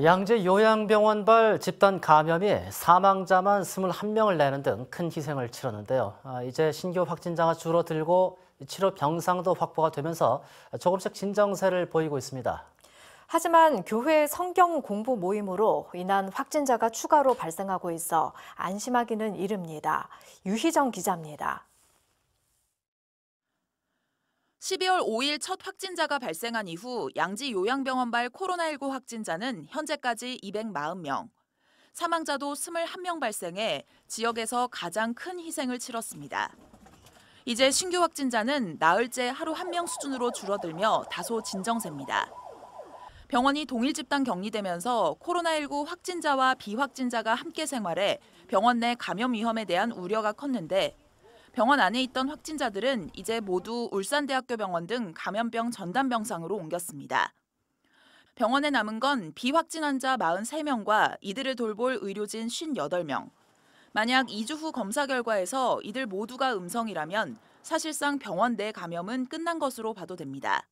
양재 요양병원발 집단 감염이 사망자만 21명을 내는 등 큰 희생을 치렀는데요. 이제 신규 확진자가 줄어들고 치료 병상도 확보가 되면서 조금씩 진정세를 보이고 있습니다. 하지만 교회 성경 공부 모임으로 인한 확진자가 추가로 발생하고 있어 안심하기는 이릅니다. 유희정 기자입니다. 12월 5일 첫 확진자가 발생한 이후 양지 요양병원발 코로나19 확진자는 현재까지 240명, 사망자도 21명 발생해 지역에서 가장 큰 희생을 치렀습니다. 이제 신규 확진자는 나흘째 하루 1명 수준으로 줄어들며 다소 진정세입니다. 병원이 동일 집단 격리되면서 코로나19 확진자와 비확진자가 함께 생활해 병원 내 감염 위험에 대한 우려가 컸는데 병원 안에 있던 확진자들은 이제 모두 울산대학교 병원 등 감염병 전담병상으로 옮겼습니다. 병원에 남은 건 비확진 환자 43명과 이들을 돌볼 의료진 58명. 만약 2주 후 검사 결과에서 이들 모두가 음성이라면 사실상 병원 내 감염은 끝난 것으로 봐도 됩니다.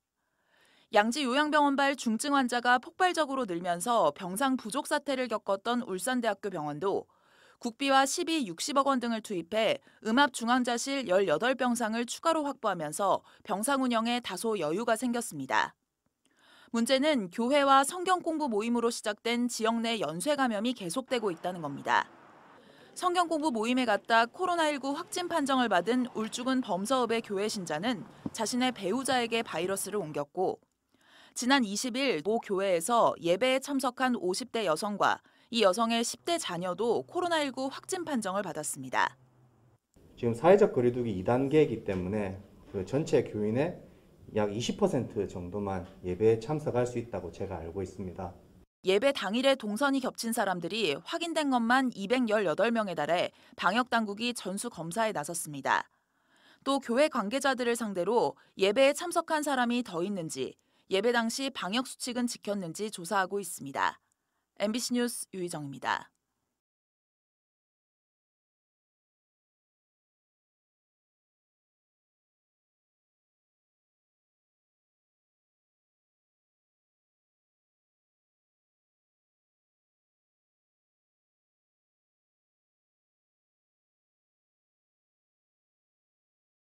양지 요양병원발 중증 환자가 폭발적으로 늘면서 병상 부족 사태를 겪었던 울산대학교 병원도 국비와 시비 60억 원 등을 투입해 음압중환자실 18병상을 추가로 확보하면서 병상 운영에 다소 여유가 생겼습니다. 문제는 교회와 성경 공부 모임으로 시작된 지역 내 연쇄 감염이 계속되고 있다는 겁니다. 성경 공부 모임에 갔다 코로나19 확진 판정을 받은 울주군 범서읍의 교회 신자는 자신의 배우자에게 바이러스를 옮겼고 지난 20일 모 교회에서 예배에 참석한 50대 여성과 이 여성의 10대 자녀도 코로나19 확진 판정을 받았습니다. 지금 사회적 거리두기 2단계이기 때문에 그 전체 교인의 약 20% 정도만 예배에 참석할 수 있다고 제가 알고 있습니다. 예배 당일에 동선이 겹친 사람들이 확인된 것만 218명에 달해 방역당국이 전수검사에 나섰습니다. 또 교회 관계자들을 상대로 예배에 참석한 사람이 더 있는지, 예배 당시 방역수칙은 지켰는지 조사하고 있습니다. MBC 뉴스 유희정입니다.